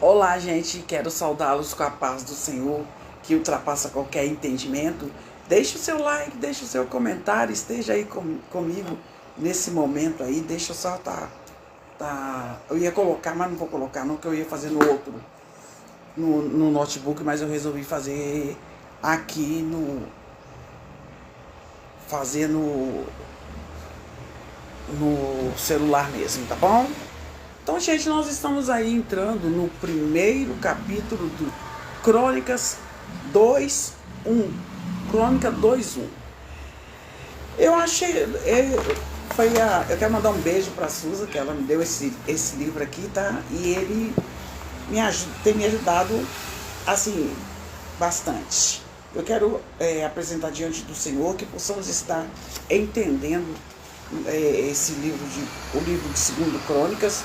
Olá, gente, quero saudá-los com a paz do Senhor, que ultrapassa qualquer entendimento. Deixe o seu like, deixe o seu comentário, esteja aí comigo nesse momento aí. Deixa eu só eu ia colocar, mas não vou colocar não, que eu ia fazer no outro, no notebook, mas eu resolvi fazer aqui no celular mesmo, tá bom? Então, gente, nós estamos aí entrando no primeiro capítulo do Crônicas 2:1. Crônica 2:1. Eu achei. Eu quero mandar um beijo para a Suza, que ela me deu esse livro aqui, tá? E ele tem me ajudado, assim, bastante. Eu quero apresentar diante do Senhor que possamos estar entendendo esse livro, o livro de 2 Crônicas,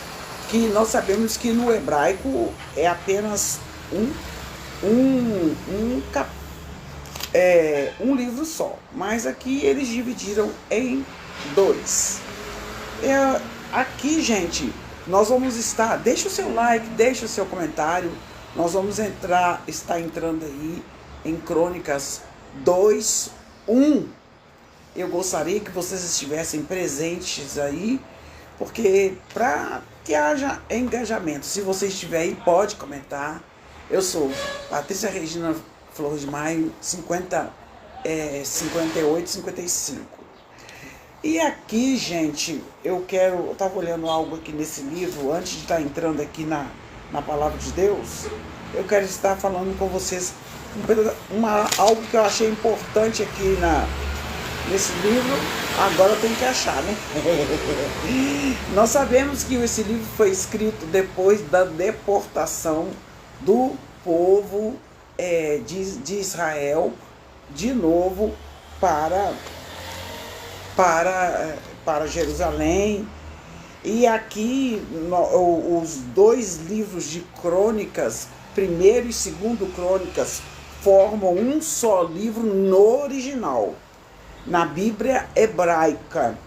que nós sabemos que no hebraico é apenas um livro só, mas aqui eles dividiram em 2. Aqui, gente, nós vamos estar, deixa o seu like, deixa o seu comentário, nós vamos estar entrando aí em Crônicas 2:1. Eu gostaria que vocês estivessem presentes aí, porque para que haja engajamento, se você estiver aí, pode comentar. Eu sou Patrícia Regina Flor de Maio, 58-55. E aqui, gente, eu estava olhando algo aqui nesse livro, antes de estar entrando aqui na Palavra de Deus, eu quero estar falando com vocês algo que eu achei importante aqui nesse livro. Agora eu tenho que achar, né? Nós sabemos que esse livro foi escrito depois da deportação do povo de Israel de novo para Jerusalém. E aqui os 2 livros de Crônicas, 1º e 2º Crônicas, formam um só livro no original. Na Bíblia hebraica,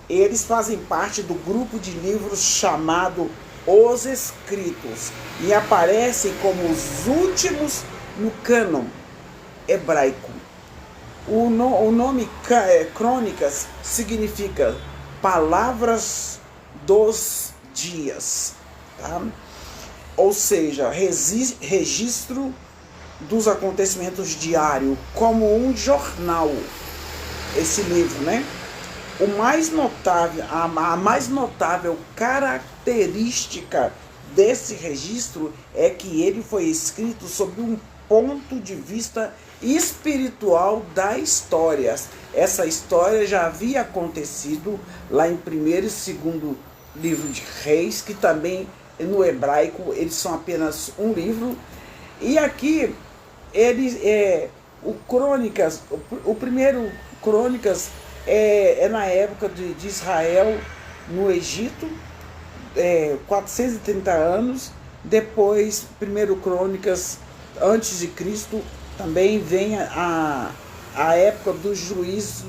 eles fazem parte do grupo de livros chamado Os Escritos e aparecem como os últimos no cânon hebraico. O nome Crônicas significa Palavras dos Dias, tá? Ou seja, registro dos acontecimentos diários, como um jornal. Esse livro, né? A mais notável característica desse registro é que ele foi escrito sob um ponto de vista espiritual da história. Essa história já havia acontecido lá em 1º e 2º livro de Reis, que também no hebraico eles são apenas um livro. E aqui o Crônicas, o primeiro Crônicas é na época de Israel no Egito, 430 anos. Depois, 1º Crônicas antes de Cristo, também vem a época dos juízes,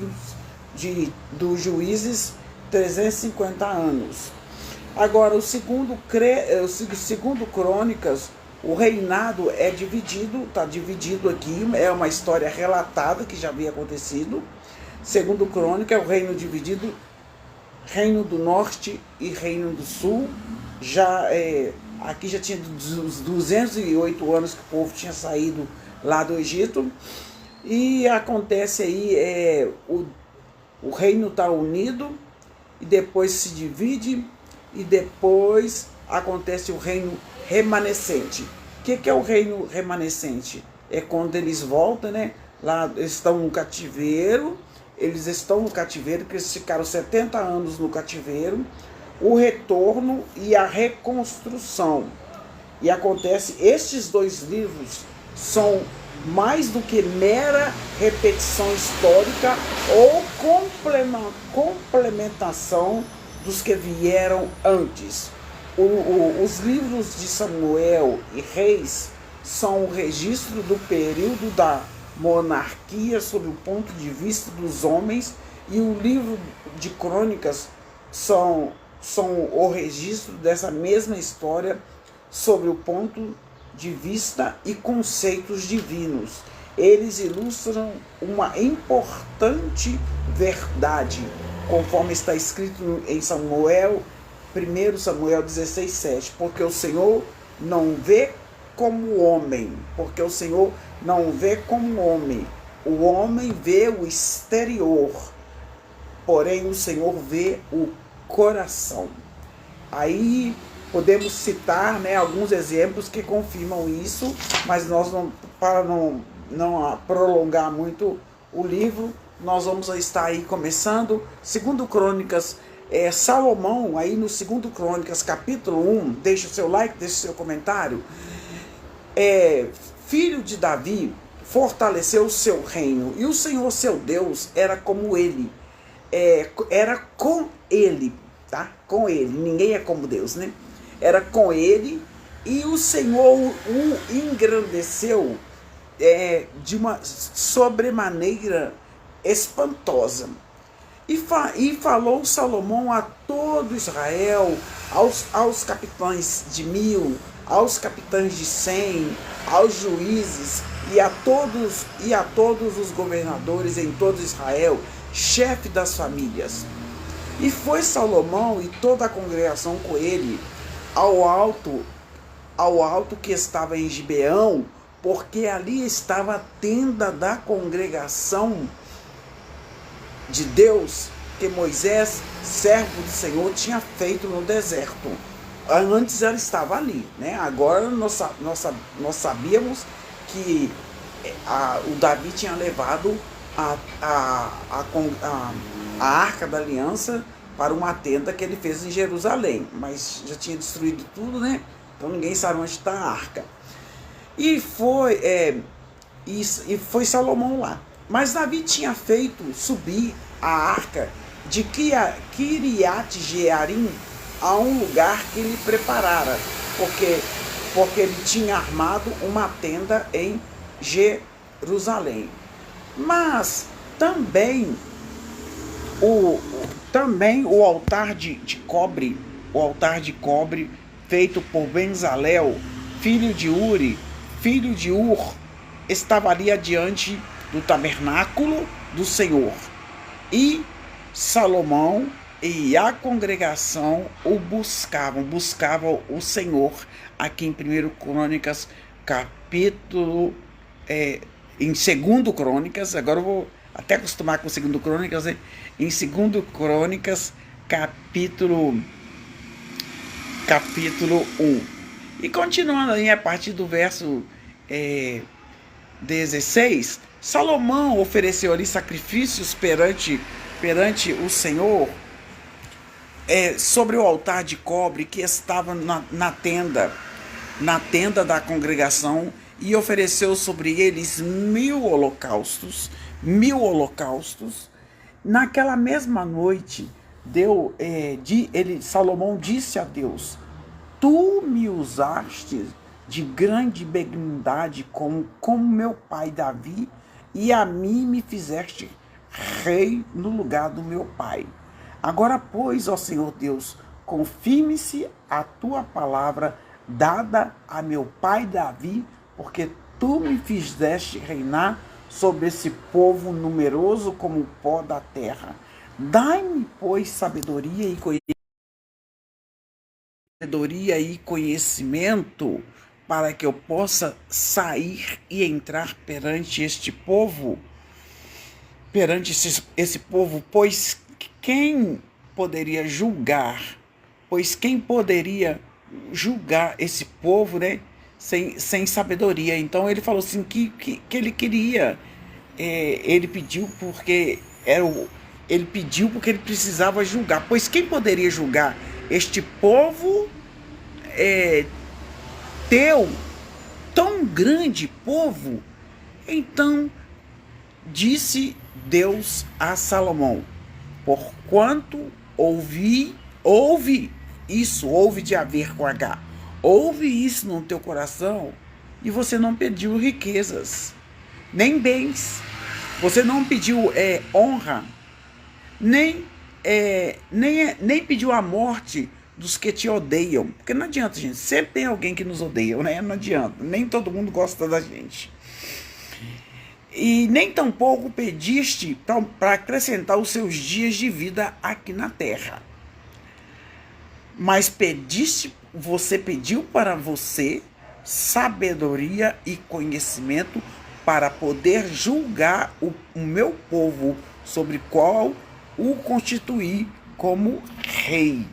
350 anos. Agora, o segundo Crônicas, o reinado é dividido, está dividido aqui, é uma história relatada que já havia acontecido. 2º Crônica é o reino dividido, Reino do Norte e Reino do Sul. Aqui já tinha os 208 anos que o povo tinha saído lá do Egito. E acontece aí, o reino está unido e depois se divide, e depois acontece o reino remanescente. O que é o reino remanescente? É quando eles voltam, né? Lá eles estão no cativeiro, porque eles ficaram 70 anos no cativeiro, o retorno e a reconstrução. E acontece, estes 2 livros são mais do que mera repetição histórica ou complementação dos que vieram antes. Os livros de Samuel e Reis são o registro do período da monarquia sob o ponto de vista dos homens, e o livro de Crônicas são o registro dessa mesma história sobre o ponto de vista e conceitos divinos. Eles ilustram uma importante verdade, conforme está escrito em Samuel, 1 Samuel 16:7, porque o Senhor não vê como homem, porque o Senhor não vê como homem. O homem vê o exterior, porém o Senhor vê o coração. Aí podemos citar, né, alguns exemplos que confirmam isso, mas nós não, para não prolongar muito o livro, nós vamos estar aí começando. Segundo Crônicas, Salomão, aí no Segundo Crônicas, capítulo 1, deixa o seu like, deixa o seu comentário. Filho de Davi, fortaleceu o seu reino, e o Senhor seu Deus era como ele, era com ele, tá? Com ele, ninguém é como Deus, né? Era com ele, e o Senhor o engrandeceu de uma sobremaneira espantosa. E falou Salomão a todo Israel, aos capitães de 1000, aos capitães de 100, aos juízes e a todos os governadores em todo Israel, chefe das famílias. E foi Salomão e toda a congregação com ele ao alto que estava em Gibeão, porque ali estava a tenda da congregação de Deus, que Moisés, servo do Senhor, tinha feito no deserto. Antes ela estava ali, né? Agora nós sabíamos que o Davi tinha levado a Arca da Aliança para uma tenda que ele fez em Jerusalém, mas já tinha destruído tudo, né? Então ninguém sabe onde está a arca. E foi Salomão lá. Mas Davi tinha feito subir a arca de Kiriat Jearim a um lugar que ele preparara, porque ele tinha armado uma tenda em Jerusalém. Mas também o altar de cobre, feito por Benzalel, filho de Uri, filho de Ur, estava ali adiante do tabernáculo do Senhor. E Salomão e a congregação buscavam o Senhor, aqui em 1 Crônicas, capítulo, em 2 Crônicas, agora eu vou até acostumar com 2 Crônicas, né? Em 2 Crônicas, capítulo 1. E continuando aí a partir do verso 16, Salomão ofereceu ali sacrifícios perante o Senhor, sobre o altar de cobre que estava na tenda da congregação, e ofereceu sobre eles 1000 holocaustos. Naquela mesma noite, Salomão disse a Deus: Tu me usaste de grande benignidade como meu pai Davi, e a mim me fizeste rei no lugar do meu pai. Agora, pois, ó Senhor Deus, confirme-se a tua palavra dada a meu pai Davi, porque tu me fizeste reinar sobre esse povo numeroso como o pó da terra. Dai-me, pois, sabedoria e conhecimento, para que eu possa sair e entrar perante este povo, pois quem poderia julgar esse povo, né, sem sabedoria? Então ele falou assim que ele queria, ele pediu porque ele precisava julgar, pois quem poderia julgar este povo tão grande povo? Então disse Deus a Salomão: porquanto ouve de haver com H, ouve isso no teu coração, e você não pediu riquezas, nem bens, você não pediu nem pediu a morte dos que te odeiam. Porque não adianta, gente. Sempre tem alguém que nos odeia, né? Não adianta. Nem todo mundo gosta da gente. E nem tampouco pediste para acrescentar os seus dias de vida aqui na terra. Mas você pediu para você sabedoria e conhecimento para poder julgar o meu povo, sobre qual o constituí como rei.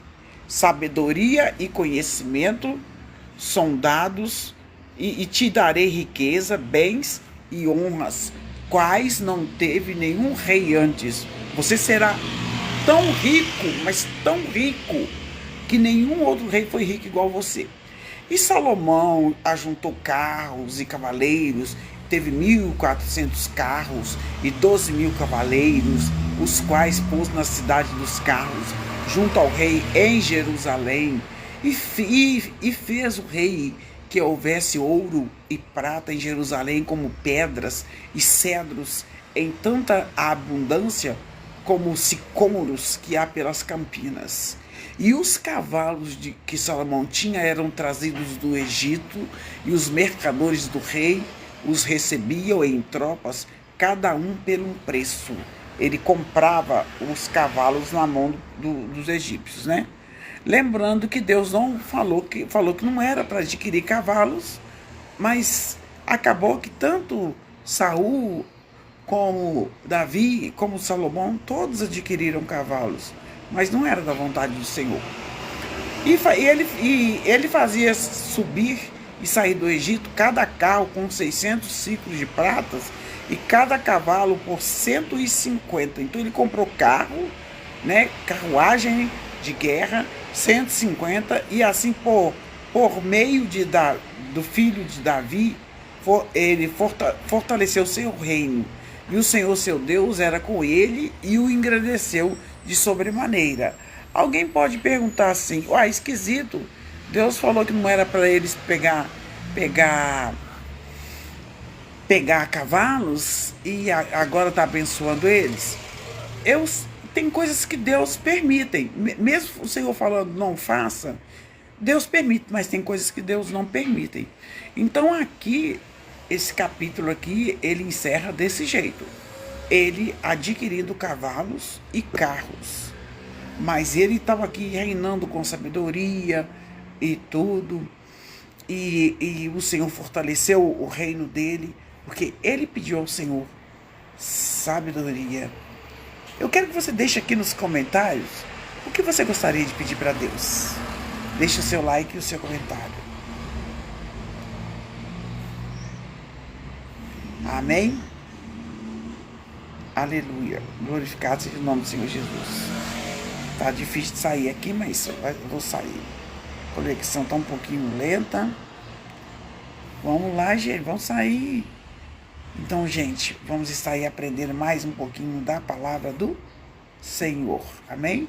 Sabedoria e conhecimento são dados, e te darei riqueza, bens e honras, quais não teve nenhum rei antes. Você será tão rico, mas tão rico, que nenhum outro rei foi rico igual você. E Salomão ajuntou carros e cavaleiros, teve 1.400 carros e 12.000 cavaleiros, os quais pôs na cidade dos carros, junto ao rei em Jerusalém, e fez o rei que houvesse ouro e prata em Jerusalém, como pedras e cedros em tanta abundância, como sicômoros que há pelas campinas. E os cavalos que Salomão tinha eram trazidos do Egito, e os mercadores do rei os recebiam em tropas, cada um por um preço. Ele comprava os cavalos na mão dos egípcios, né? Lembrando que Deus não falou que não era para adquirir cavalos, mas acabou que tanto Saul como Davi, como Salomão, todos adquiriram cavalos, mas não era da vontade do Senhor. E ele fazia subir e sair do Egito cada carro com 600 ciclos de pratas e cada cavalo por 150. Então ele comprou carro, né, carruagem de guerra, 150, e assim por meio do filho de Davi, ele fortaleceu seu reino. E o Senhor seu Deus era com ele e o engrandeceu de sobremaneira. Alguém pode perguntar assim: esquisito, Deus falou que não era para eles pegar cavalos e agora está abençoando eles? Tem coisas que Deus permite, mesmo o Senhor falando não faça, Deus permite, mas tem coisas que Deus não permite. Então aqui, esse capítulo aqui, ele encerra desse jeito: ele adquirindo cavalos e carros, mas ele estava aqui reinando com sabedoria e tudo, e o Senhor fortaleceu o reino dele, porque ele pediu ao Senhor sabedoria. Eu quero que você deixe aqui nos comentários o que você gostaria de pedir para Deus. Deixe o seu like e o seu comentário. Amém? Aleluia. Glorificado seja o nome do Senhor Jesus. Tá difícil de sair aqui, mas eu vou sair. A conexão tá um pouquinho lenta. Vamos lá, gente. Vamos sair. Então, gente, vamos estar aí aprendendo mais um pouquinho da palavra do Senhor. Amém?